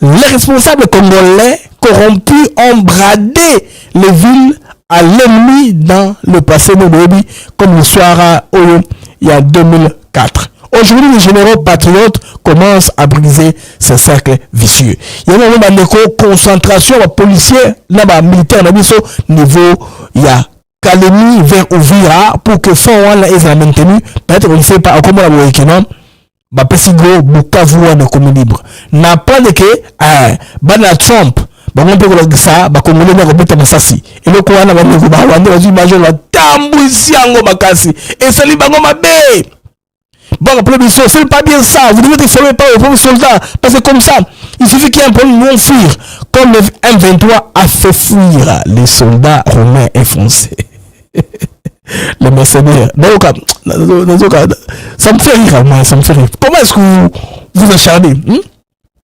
Les responsables congolais corrompus ont bradé les villes à l'ennemi dans le passé Nairobi, comme l'histoire il y a 2004. Aujourd'hui, les généraux patriotes commencent à briser ce cercle vicieux. Il y a une concentration policière, militaire, niveau, il y a Kalemi vers Ouvira pour que Fawala est maintenu. Peut-être qu'on ne sait pas comment la voie Bapesigo Bukavu ne comme libre. N'a pas de que Bana Trump, on peut dire ça, Congolais n'a pas de masasi. Et le Kouana va nous voir, on va imaginer la tambouisiango makasi. Et ça lui bango mabe. Bon, après, c'est pas bien ça. Vous devez être formé par vos soldats. Parce que comme ça, il suffit qu'il y ait un problème, ils vont fuir. Comme le M23 a fait fuir les soldats romains et français. Les mercenaires. Ça me fait rire, moi, ça me fait rire. Comment est-ce que vous acharnez?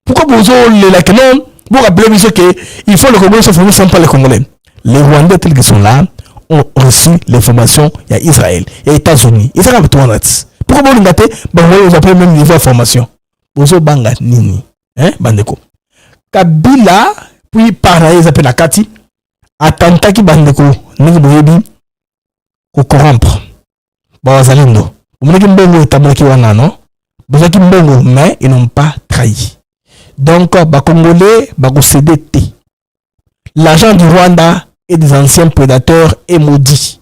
Pourquoi vous avez les lacanons? Vous rappelez, monsieur, qu'il faut le Congolais se former sans pas les Congolais. Les Rwandais, tels qu'ils sont là, ont reçu l'information. Il y a Israël, il y a les États-Unis. Ils sont avec toi, pourquoi vous l'avez vous appelez même niveau de formation? Vous banga nini. Hein, bandeko. Kabila, puis par là, ils appellent la Kati. Attentat qui bandeko. N'est-ce pas ou corrompre. Bon, Zalindo. Vous m'avez dit que vous avez wana, non? Vous avez dit que mais ils n'ont pas trahi. Donc, les Congolais, ils cédé. L'argent du Rwanda et des anciens prédateurs et maudits.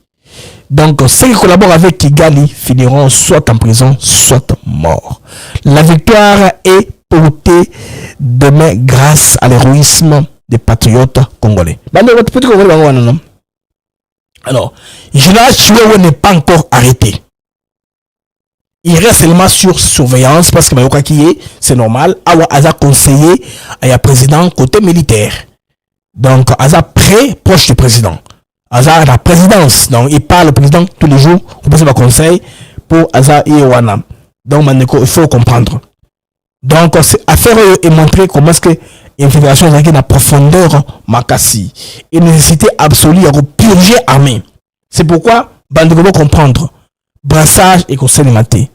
Donc, ceux qui collaborent avec Kigali finiront soit en prison, soit morts. La victoire est portée demain grâce à l'héroïsme des patriotes congolais. Alors, Général Chiwewe n'est pas encore arrêté. Il reste seulement sur surveillance parce que Mayoka qui est, c'est normal. Awa Aza conseiller à la président côté militaire. Donc, Aza très proche du président. Aza à la présidence. Donc, il parle au président tous les jours. On peut se faire conseil pour Aza et Wana. Donc, Maneko, il faut comprendre. Donc, affaire est montré comment est-ce que une fédération est dans profondeur Makassi. Une nécessité absolue à purger armée. C'est pourquoi, Bandeko doit comprendre. Brassage et conseil de maté.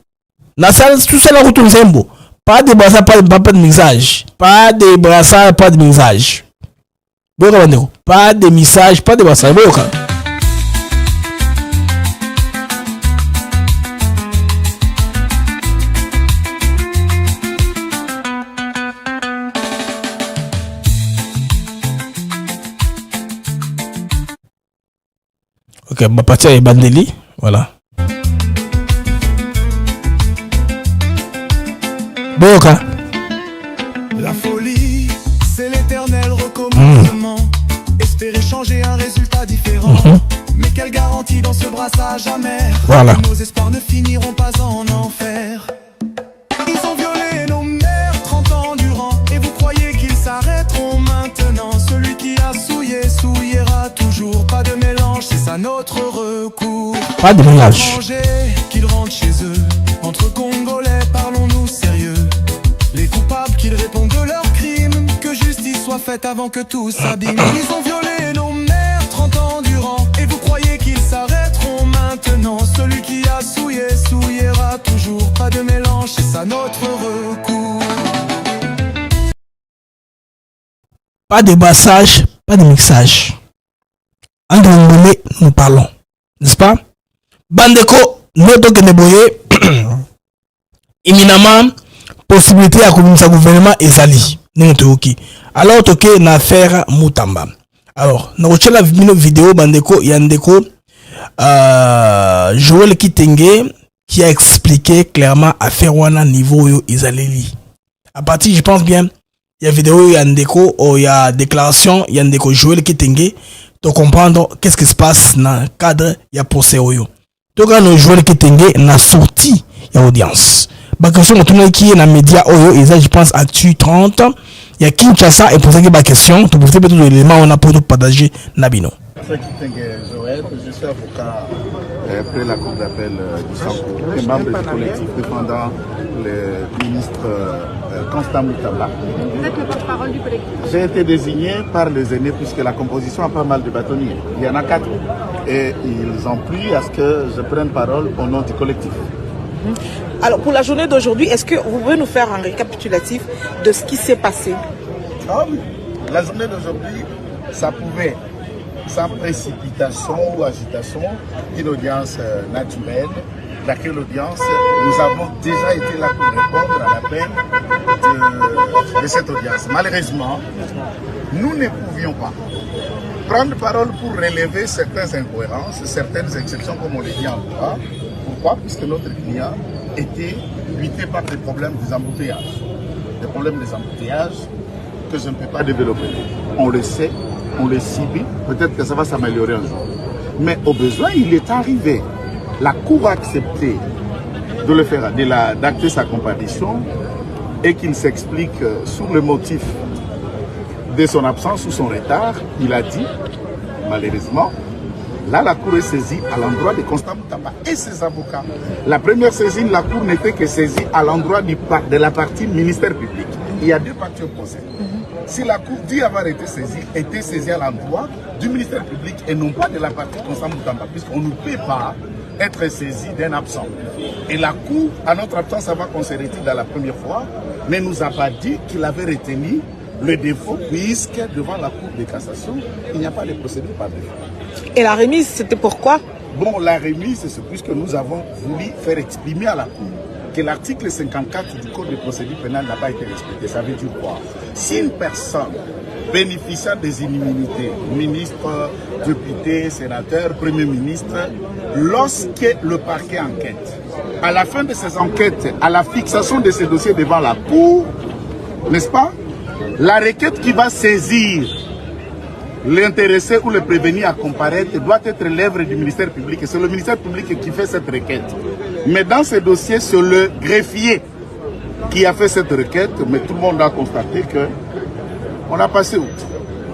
Tout ça, là, retourne Zembo. Pas de brassage, pas de mixage. Pas de brassage, pas de mixage. Pas de mixage, pas de brassage. Ok, ma partie est Bandeli. Voilà. Boka. La folie, c'est l'éternel recommencement. Espérer changer un résultat différent. Mais quelle garantie dans ce brassage amer. Voilà. Nos espoirs ne finiront pas en enfer. Ils ont violé nos mères 30 ans durant. Et vous croyez qu'ils s'arrêteront maintenant. Celui qui a souillé, souillera toujours. Pas de mélange, c'est ça notre recours. Pas de mélange. Qu'ils rentrent chez eux. Entre Congolais, parlons-nous sérieux. Les coupables qu'ils répondent de leurs crimes. Que justice soit faite avant que tout s'abîme. Ils ont violé nos mères 30 ans durant. Et vous croyez qu'ils s'arrêteront maintenant. Celui qui a souillé, souillera toujours. Pas de mélange, c'est ça notre recours. Pas de brassage, pas de mixage. En Congolais, nous parlons. N'est-ce pas? Bandeko, notre Keneboye, éminemment, possibilité à communiquer au gouvernement ezali. Alors, toke na affaire Mutamba. Alors, na la vidéo Bandeko, Yandeko, Joël Kitenge, qui a expliqué clairement affaire wana niveau yo ezaleli. À partir, je pense bien, il y a vidéo Yandeko, il y a déclaration Yandeko Joël Kitenge, de comprendre qu'est-ce qui se passe dans le cadre il y a procès oyo. Donc quand nous jouons Kitenge na sorti il y a audience. Bah question on qui est dans média oyo et ça je pense Actu 30, il y a Kinshasa et pour ça que ma question, tu peux peut-être des éléments on a pour nous partager Nabino. Joël, je suis avocat après la cour d'appel du Sanko et membre du collectif défendant le ministre Constant Mutamba. Vous êtes le porte-parole du collectif. J'ai été désigné par les aînés puisque la composition a pas mal de bâtonniers. Il y en a 4 et ils ont pris à ce que je prenne parole au nom du collectif. Alors pour la journée d'aujourd'hui, est-ce que vous pouvez nous faire un récapitulatif de ce qui s'est passé? Ah oui, la journée d'aujourd'hui, ça pouvait, sans précipitation ou agitation, une audience naturelle, laquelle audience, nous avons déjà été là pour répondre à l'appel de cette audience. Malheureusement, nous ne pouvions pas prendre parole pour relever certaines incohérences, certaines exceptions, comme on le dit en droit. Pourquoi? Puisque notre client était buté par des problèmes des embouteillages. Des problèmes des embouteillages que je ne peux pas développer. On le sait, on le subit, peut-être que ça va s'améliorer un jour. Mais au besoin, il est arrivé. La Cour a accepté de le faire, d'acter sa comparution et qu'il s'explique sur le motif de son absence ou son retard. Il a dit, malheureusement, là la Cour est saisie à l'endroit de Constant Mutamba et ses avocats. La première saisine, la Cour n'était que saisie à l'endroit de la partie ministère public. Il y a deux parties opposées. Si la Cour dit avoir été saisie à l'endroit du ministère public et non pas de la partie Constant Mutamba, puisqu'on ne peut pas être saisi d'un absent. Et la Cour, à notre absence, avant qu'on se retire dans la première fois, ne nous a pas dit qu'il avait retenu le défaut, puisque devant la Cour de cassation, il n'y a pas de procédure par défaut. Et la remise, c'était pourquoi? Bon, la remise, c'est puisque nous avons voulu faire exprimer à la Cour que l'article 54 du Code de procédure pénale n'a pas été respecté. Ça veut dire quoi? Si une personne bénéficiant des immunités, ministre, député, sénateur, premier ministre, lorsque le parquet enquête. À la fin de ces enquêtes, à la fixation de ces dossiers devant la Cour, n'est-ce pas, la requête qui va saisir l'intéressé ou le prévenu à comparaître doit être l'œuvre du ministère public. Et c'est le ministère public qui fait cette requête. Mais dans ces dossiers, c'est le greffier qui a fait cette requête. Mais tout le monde a constaté qu'on a passé outre.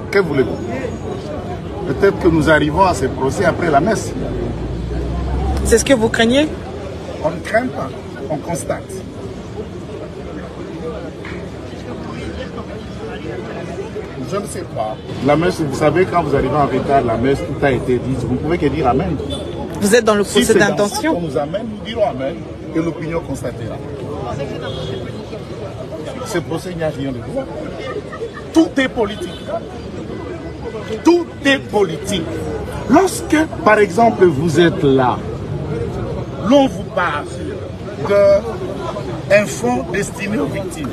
Que voulez-vous? Peut-être que nous arrivons à ce procès après la messe. C'est ce que vous craignez? On ne craint pas, on constate. Je ne sais pas. La messe, vous savez, quand vous arrivez en retard, la messe, tout a été dit. Vous ne pouvez que dire Amen. Vous êtes dans le procès Si d'intention? on nous amène, nous dirons Amen et l'opinion constatera. Ce procès, il n'y a rien de droit. Tout est politique. Tout est politique. Lorsque, par exemple, vous êtes là, l'on vous parle d'un fonds destiné aux victimes.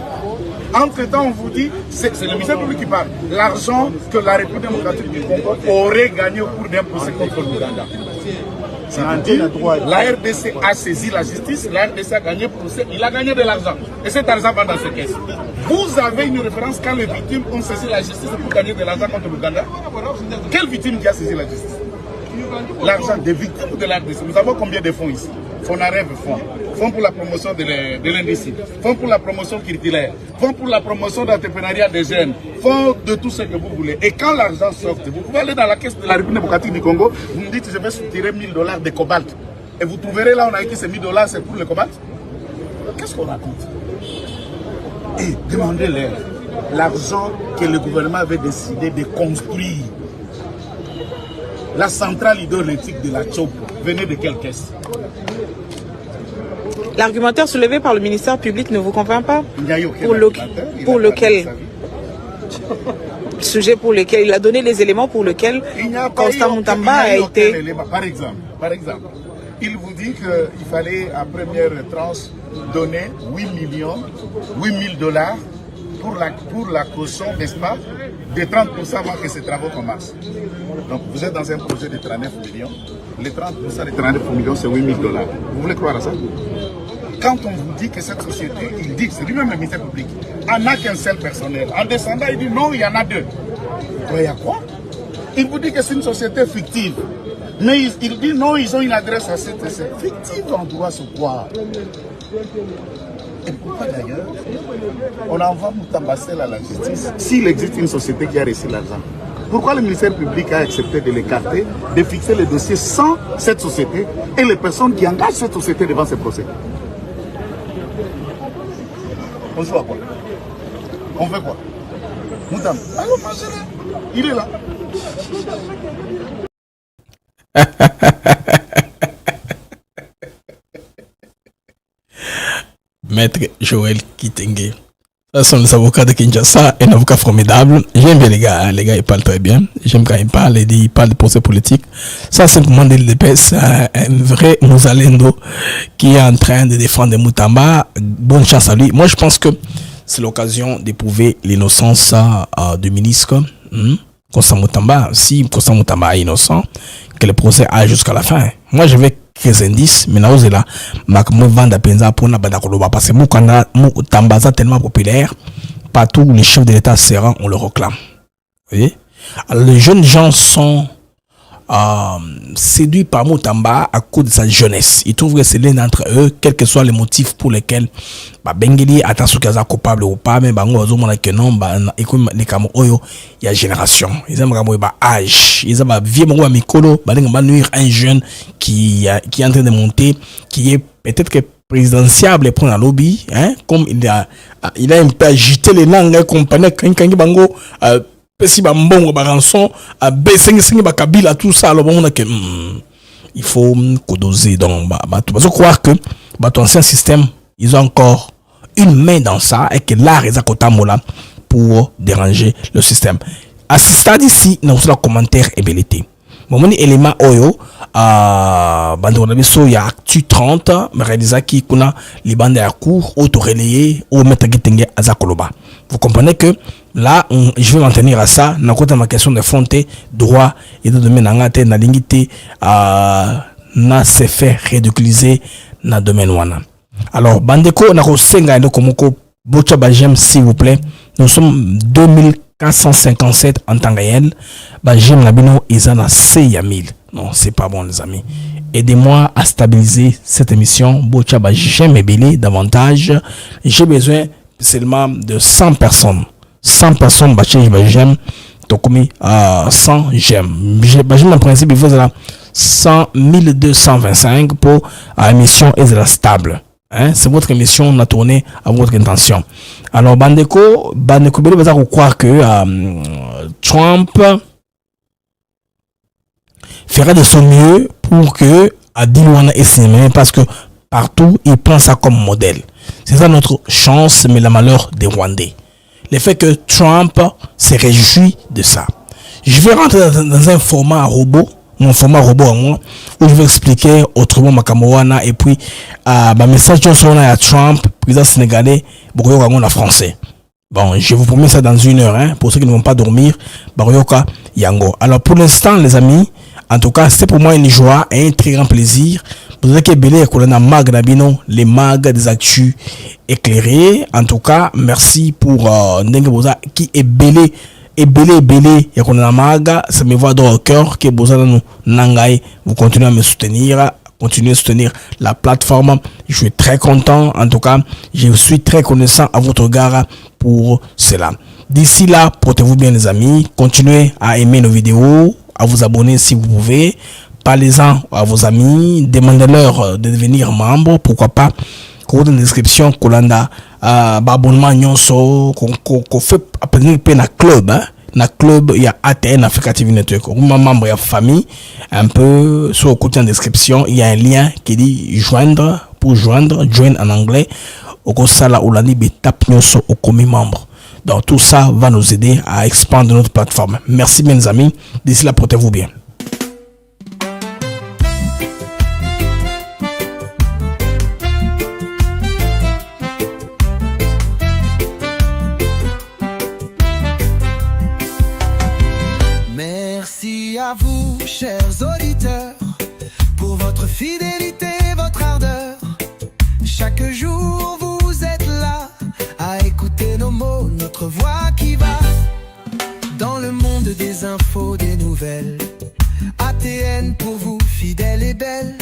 Entre-temps, on vous dit, c'est le ministère public qui parle, l'argent que la République démocratique du Congo aurait gagné au cours d'un procès contre l'Ouganda. La RDC a saisi la justice, la RDC a gagné le procès, il a gagné de l'argent. Et cet argent va dans ses caisses. Vous avez une référence quand les victimes ont saisi la justice pour gagner de l'argent contre l'Ouganda? Quelle victime qui a saisi la justice? L'argent des victimes de la RDC. Nous avons combien de fonds ici? Fonds pour la promotion de l'indécis, fonds pour la promotion culturelle, fonds pour la promotion d'entrepreneuriat des jeunes, fonds de tout ce que vous voulez. Et quand l'argent sort, vous pouvez aller dans la caisse de la République démocratique du Congo, vous me dites je vais soutirer $1000 de cobalt. Et vous trouverez là, on a écrit ces $1000, c'est pour le cobalt. Qu'est-ce qu'on raconte? Et demandez-leur l'argent que le gouvernement avait décidé de construire. La centrale hydroélectrique de la Tchop venait de quelle caisse? L'argumentaire soulevé par le ministère public ne vous convainc pas? Il n'y a eu aucun pour lequel sujet pour lequel il a donné les éléments pour lesquels Constant Moutamba a été... Par exemple, il vous dit qu'il fallait à première tranche donner $8 000 pour la caution, n'est-ce pas, de 30% avant que ces travaux commencent. Donc vous êtes dans un projet de 39 millions. Les 30% de 39 millions, c'est $8 000. Vous voulez croire à ça? Quand on vous dit que cette société, il dit, c'est lui-même le ministère public, en n'a qu'un seul personnel. En descendant, il dit non, il y en a deux. Vous voyez à quoi? Il vous dit que c'est une société fictive. Mais il dit non, ils ont une adresse à cette fictive en droit sur quoi? Et pourquoi d'ailleurs on envoie Moutamba Sèle à la justice s'il existe une société qui a reçu l'argent? Pourquoi le ministère public a accepté de l'écarter, de fixer le dossier sans cette société et les personnes qui engagent cette société devant ce procès? On joue à quoi? On fait quoi? Moutamba, allons manger. Il est là. Maître Joël Kitenge. Ça sont les avocats de Kinshasa, un avocat formidable. J'aime bien les gars, ils parlent très bien. J'aime quand ils parlent, ils parlent de procès politique. Ça, c'est un de l'EPS, un vrai Mouzalendo qui est en train de défendre Moutamba. Bonne chance à lui. Moi, je pense que c'est l'occasion d'éprouver l'innocence du ministre Constant Moutamba. Si Constant Moutamba est innocent, que le procès aille jusqu'à la fin. Moi, je vais quelques indices, mais là, je vendre penza pour parce que Moutamba est tellement populaire, partout où les chefs de l'État serrant, on le réclame. Vous voyez? Alors, les jeunes gens sont séduits par Moutamba à cause de sa jeunesse. Ils trouvent que c'est l'un d'entre eux, quels que soient les motifs pour lesquels Bengeli attend ce qu'il est coupable ou pas, mais que non, il y a génération. Ils aiment âge. Ils aiment vieux mikolo, nuire un jeune qui est en train de monter, qui est peut-être que présidentiable et prendre un lobby, hein, comme il a un peu agité les langues et compagnie, si bon rançon à B5 Kabila tout ça alors on a que il faut doser donc parce que croire que ton ancien système ils ont encore une main dans ça et que l'art est à côté pour déranger le système. À ce stade ici nous avons commentaire et belleté mon élément oyo il y a actu 30 mais réalisa qui kuna les bandes à court auto relayé au mettre Kitenge azakoloba Vous comprenez que là, je vais m'en tenir à ça. N'a pas ma question de fonté, droit et de domaine angate, na lingité, na se fait ridiculiser na domaine wana. Alors, bandeko, na ko senga ndo komoko, bocha bajem s'il vous plaît. Nous sommes 2457 en temps réel. Bajem nabino, ils en a 1000. Non, c'est pas bon, les amis. Aidez-moi à stabiliser cette émission. Bocha bajem et belé davantage. J'ai besoin seulement de 100 personnes. 100 personnes, j'aime. Tokomi 100 j'aime. J'aime en principe, il faut 100 1225 pour l'émission est stable. Hein? C'est votre émission, on a tourné à votre intention. Alors, Bandeko, vous allez croire que Trump fera de son mieux pour que Adilouana est cinéma parce que partout, il prend ça comme modèle. C'est ça notre chance, mais le malheur des Rwandais. Le fait que Trump se réjouit de ça. Je vais rentrer dans un format robot, mon format robot à moi, où je vais expliquer autrement ma Camerouna et puis ma message à Trump, président sénégalais, en français. Bon, je vous promets ça dans 1 heure, hein, pour ceux qui ne vont pas dormir, Barioka Yango. Alors pour l'instant, les amis, en tout cas, c'est pour moi une joie et un très grand plaisir. Vous avez que belé kolana mag nabino, les mags des actus éclairés. En tout cas, merci pour Ndenge Boza qui est belé et ya kolana mag, ça me va dans le cœur que Boza nous nangai. Vous continuez à me soutenir, continuez à soutenir la plateforme. Je suis très content. En tout cas, je suis très connaissant à votre regard pour cela. D'ici là, portez-vous bien les amis. Continuez à aimer nos vidéos, à vous abonner si vous pouvez. Parlez-en à vos amis, demandez-leur de devenir membre, pourquoi pas. Dans la description, Kolanda, abonnement nyonso, qu'on fait appeler na club, hein. Na club, il y a ATN Africa TV Network. Ou membre, il y a famille, un peu, sur le côté en description, il y a un lien qui dit joindre, pour joindre, join en anglais. Au Kosala Oulani, tape nyonso, au commis membre. Donc tout ça va nous aider à expandre notre plateforme. Merci mes amis. D'ici là, portez-vous bien. Merci à vous, chers auditeurs, pour votre fidélité, votre ardeur. Chaque jour, vous êtes là à écouter nos mots, notre voix qui va dans le monde des infos, des nouvelles. ATN pour vous, fidèle et belle.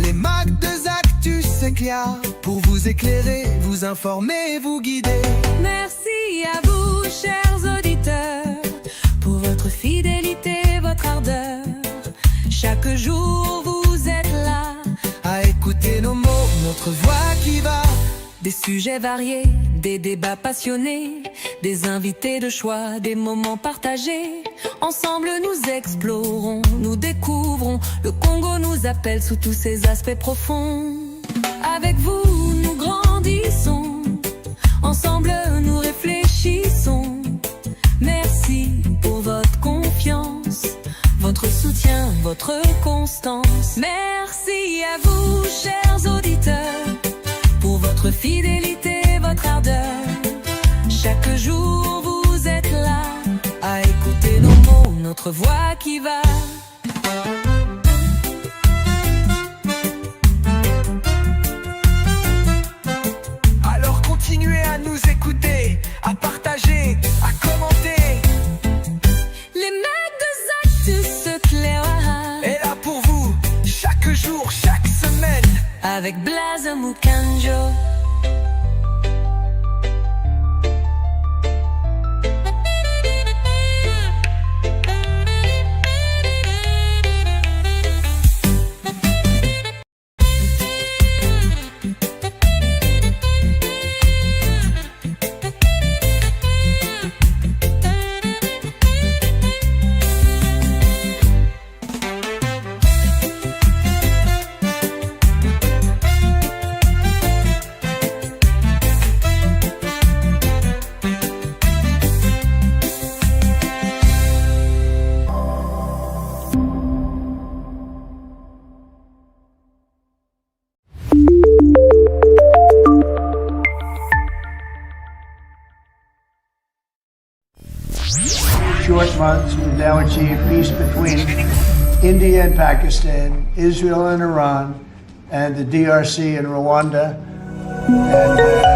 Les mags de Actus s'éclairent pour vous éclairer, vous informer, vous guider. Merci à vous, chers auditeurs, pour votre fidélité, votre ardeur. Chaque jour, vous êtes là à écouter nos mots, notre voix qui va. Des sujets variés, des débats passionnés, des invités de choix, des moments partagés. Ensemble nous explorons, nous découvrons. Le Congo nous appelle sous tous ses aspects profonds. Avec vous nous grandissons, ensemble nous réfléchissons. Merci pour votre confiance, votre soutien, votre constance. Merci à vous, chers auditeurs, pour votre fidélité, votre ardeur. Chaque jour vous êtes là à écouter nos mots, notre voix qui va. Alors continuez à nous écouter, à partager, à commenter. Les mags de Actus s'éclairent. Et là pour vous, chaque jour, chaque semaine. Avec Blaise Mukanjo. short months, we've now achieved peace between India and Pakistan, Israel and Iran, and the DRC and Rwanda. And